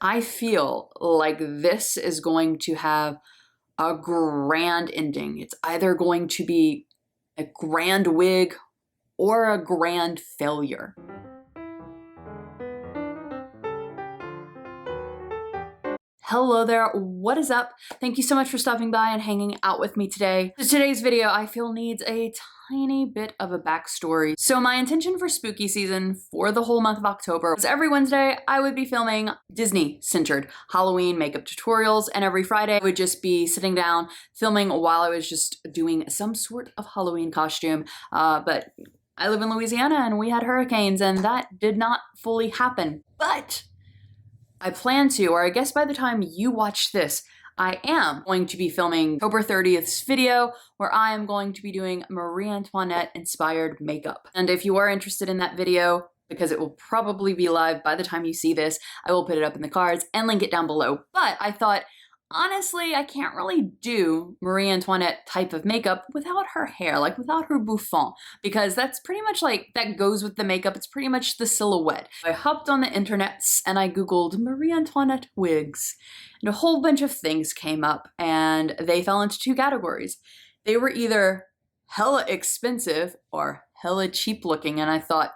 I feel like this is going to have a grand ending. It's either going to be a grand wig or a grand failure. Hello there, what is up? Thank you so much for stopping by and hanging out with me today. So today's video I feel needs a tiny bit of a backstory. So my intention for spooky season for the whole month of October was every Wednesday I would be filming Disney-centered Halloween makeup tutorials, and every Friday I would just be sitting down filming while I was just doing some sort of Halloween costume. But I live in Louisiana and we had hurricanes and that did not fully happen. But I plan to, or I guess by the time you watch this, I am going to be filming October 30th's video where I am going to be doing Marie Antoinette-inspired makeup. And if you are interested in that video, because it will probably be live by the time you see this, I will put it up in the cards and link it down below. But I thought, honestly, I can't really do Marie Antoinette type of makeup without her hair, like without her bouffant, because that's pretty much like, that goes with the makeup. It's pretty much the silhouette. I hopped on the internets and I Googled Marie Antoinette wigs, and a whole bunch of things came up, and they fell into two categories. They were either hella expensive or hella cheap looking, and I thought,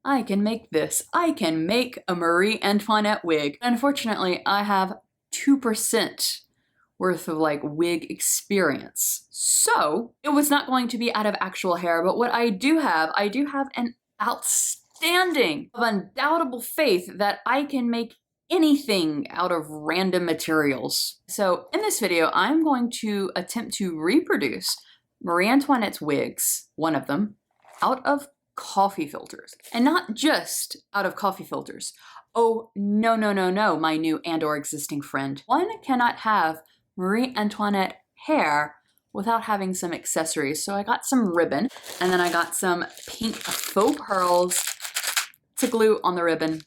I can make this. I can make a Marie Antoinette wig. Unfortunately, I have 2% worth of like wig experience. So it was not going to be out of actual hair, but what I do have an outstanding, undoubtable faith that I can make anything out of random materials. So in this video, I'm going to attempt to reproduce Marie Antoinette's wigs, one of them, out of coffee filters. And not just out of coffee filters. Oh, no, no, no, no, my new and/or existing friend. One cannot have Marie Antoinette hair without having some accessories. So I got some ribbon, and then I got some pink faux pearls to glue on the ribbon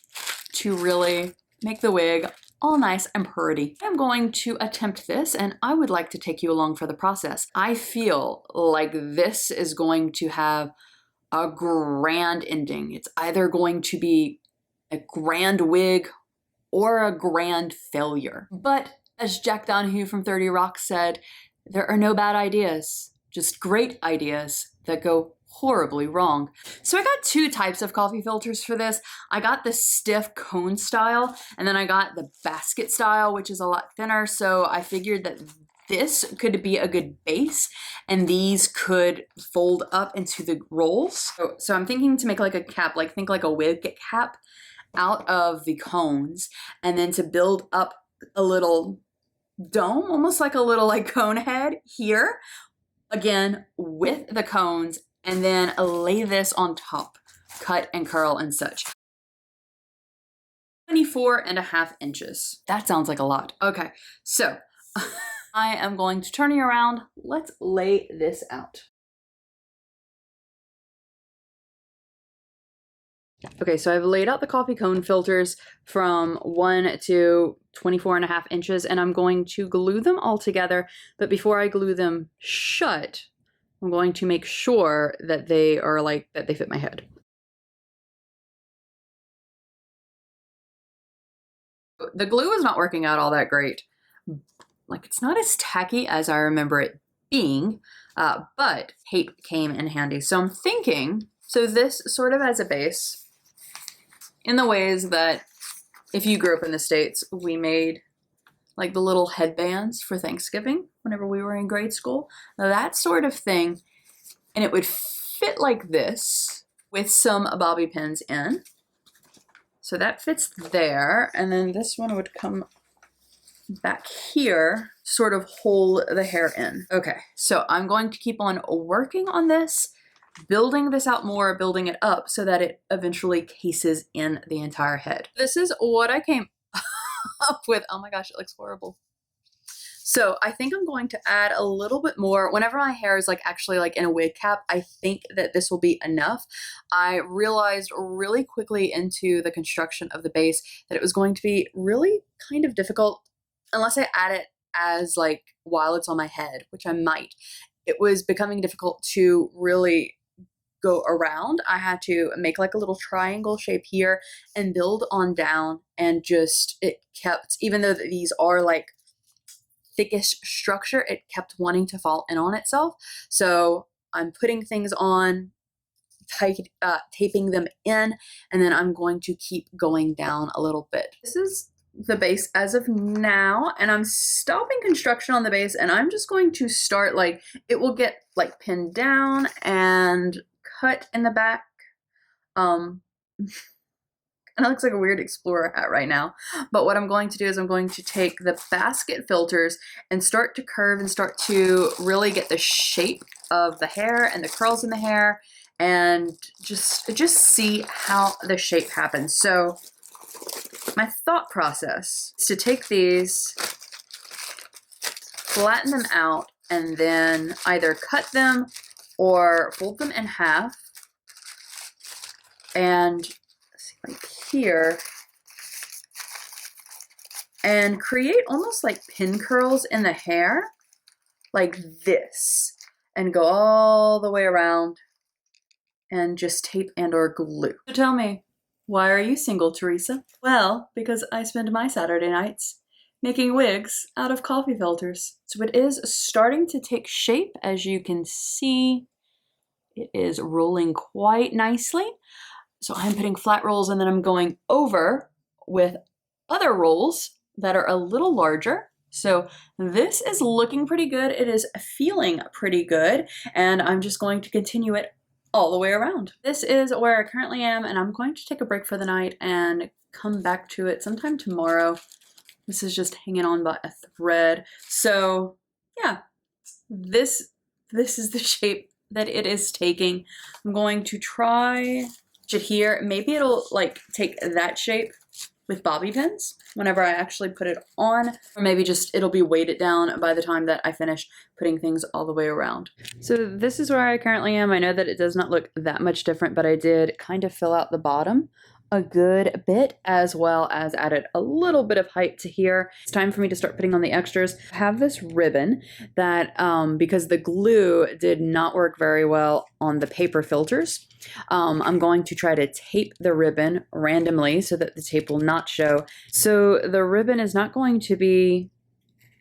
to really make the wig all nice and pretty. I'm going to attempt this, and I would like to take you along for the process. I feel like this is going to have a grand ending. It's either going to be a grand wig or a grand failure. But as Jack Donahue from 30 Rock said, there are no bad ideas, just great ideas that go horribly wrong. So I got two types of coffee filters for this. I got the stiff cone style, and then I got the basket style, which is a lot thinner. So I figured that this could be a good base, and these could fold up into the rolls. So I'm thinking to make like a cap, like think like a wig cap out of the cones, and then to build up a little dome, almost like a little like cone head here, again with the cones, and then lay this on top, cut and curl and such. 24.5 inches. That sounds like a lot. Okay, so I am going to turn you around. Let's lay this out. Okay, so I've laid out the coffee cone filters from 1 to 24.5 inches, and I'm going to glue them all together. But before I glue them shut, I'm going to make sure that they are like, that they fit my head. The glue is not working out all that great. Like, it's not as tacky as I remember it being, but tape came in handy. So I'm thinking, so this sort of as a base, in the ways that if you grew up in the States, we made like the little headbands for Thanksgiving whenever we were in grade school, that sort of thing. And it would fit like this with some bobby pins in. So that fits there. And then this one would come back here, sort of hold the hair in. Okay, so I'm going to keep on working on this, building this out more, building it up so that it eventually cases in the entire head. This is what I came up with. Oh my gosh, it looks horrible. So I think I'm going to add a little bit more. Whenever my hair is like actually like in a wig cap, I think that this will be enough. I realized really quickly into the construction of the base that it was going to be really kind of difficult unless I add it as like while it's on my head, which I might. It was becoming difficult to really go around, I had to make like a little triangle shape here and build on down, and just, it kept, even though these are like thickish structure, it kept wanting to fall in on itself. So I'm putting things on, taping them in, and then I'm going to keep going down a little bit. This is the base as of now, and I'm stopping construction on the base, and I'm just going to start, like, it will get like pinned down and cut in the back. Kind of looks like a weird explorer hat right now. But what I'm going to do is I'm going to take the basket filters and start to curve and start to really get the shape of the hair and the curls in the hair, and just see how the shape happens. So my thought process is to take these, flatten them out, and then either cut them or fold them in half, and like here, and create almost like pin curls in the hair like this, and go all the way around and just tape and or glue. So tell me, why are you single, Teresa? Well, because I spend my Saturday nights making wigs out of coffee filters. So it is starting to take shape. As you can see, it is rolling quite nicely. So I'm putting flat rolls, and then I'm going over with other rolls that are a little larger. So this is looking pretty good. It is feeling pretty good, and I'm just going to continue it all the way around. This is where I currently am, and I'm going to take a break for the night and come back to it sometime tomorrow. This is just hanging on by a thread. So yeah, this is the shape that it is taking. I'm going to try it here. Maybe it'll like take that shape with bobby pins whenever I actually put it on, or maybe just it'll be weighted down by the time that I finish putting things all the way around. So this is where I currently am. I know that it does not look that much different, but I did kind of fill out the bottom a good bit, as well as added a little bit of height to here. It's time for me to start putting on the extras. I have this ribbon that, because the glue did not work very well on the paper filters, I'm going to try to tape the ribbon randomly so that the tape will not show. So the ribbon is not going to be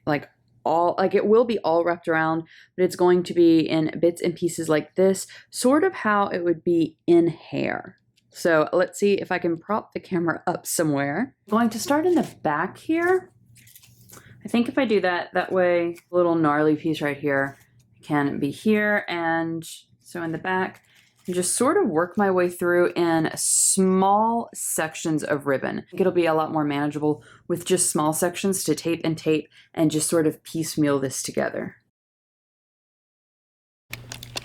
like it will be all wrapped around, but it's going to be in bits and pieces like this, sort of how it would be in hair. So let's see if I can prop the camera up somewhere. I'm going to start in the back here. I think if I do that, that way, a little gnarly piece right here can be here. And so in the back, and just sort of work my way through in small sections of ribbon. I think it'll be a lot more manageable with just small sections to tape and just sort of piecemeal this together.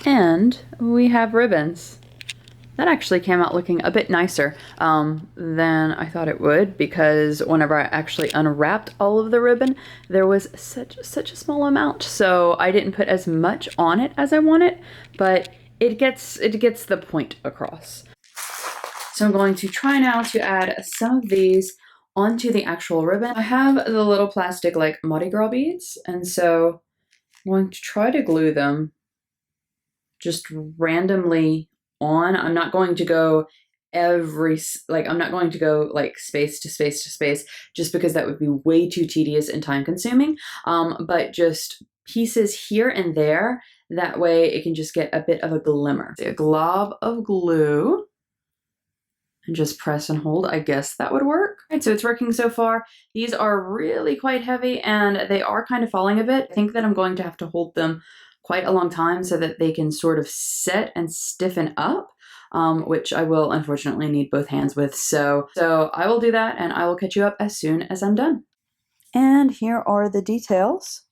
And we have ribbons. That actually came out looking a bit nicer than I thought it would, because whenever I actually unwrapped all of the ribbon, there was such a small amount. So I didn't put as much on it as I wanted, but it gets the point across. So I'm going to try now to add some of these onto the actual ribbon. I have the little plastic like Mardi Gras beads, and so I'm going to try to glue them just randomly on. I'm not going to go I'm not going to go like space to space to space, just because that would be way too tedious and time consuming. But just pieces here and there, that way it can just get a bit of a glimmer. A glob of glue and just press and hold. I guess that would work. All right, so it's working so far. These are really quite heavy and they are kind of falling a bit. I think that I'm going to have to hold them quite a long time so that they can sort of set and stiffen up, which I will unfortunately need both hands with. So I will do that, and I will catch you up as soon as I'm done. And here are the details.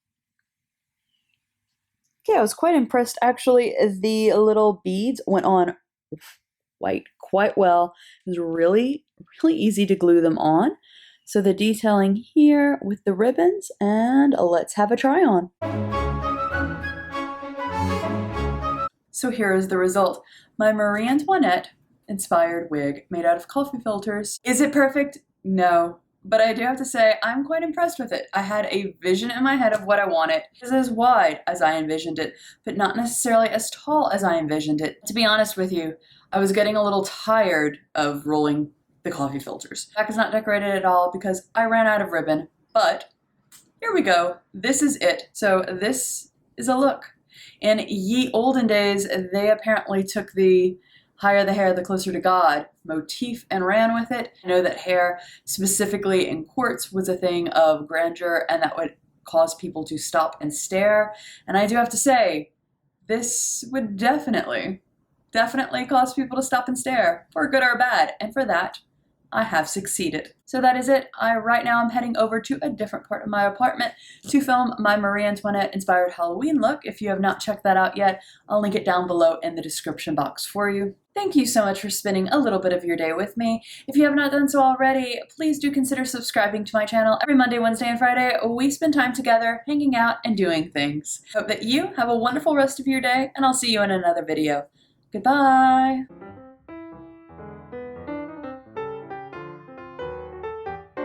Okay, I was quite impressed actually. The little beads went on quite well. It was really easy to glue them on. So the detailing here with the ribbons, and let's have a try on. So here is the result. My Marie Antoinette-inspired wig made out of coffee filters. Is it perfect? No, but I do have to say I'm quite impressed with it. I had a vision in my head of what I wanted. It was as wide as I envisioned it, but not necessarily as tall as I envisioned it. To be honest with you, I was getting a little tired of rolling the coffee filters. The back is not decorated at all because I ran out of ribbon, but here we go. This is it. So this is a look. In ye olden days, they apparently took the higher the hair, the closer to God motif and ran with it. I know that hair, specifically in courts, was a thing of grandeur and that would cause people to stop and stare. And I do have to say, this would definitely cause people to stop and stare, for good or bad. And for that, I have succeeded. So that is it. Right now I'm heading over to a different part of my apartment to film my Marie Antoinette-inspired Halloween look. If you have not checked that out yet, I'll link it down below in the description box for you. Thank you so much for spending a little bit of your day with me. If you have not done so already, please do consider subscribing to my channel. Every Monday, Wednesday, and Friday, we spend time together, hanging out and doing things. Hope that you have a wonderful rest of your day, and I'll see you in another video. Goodbye!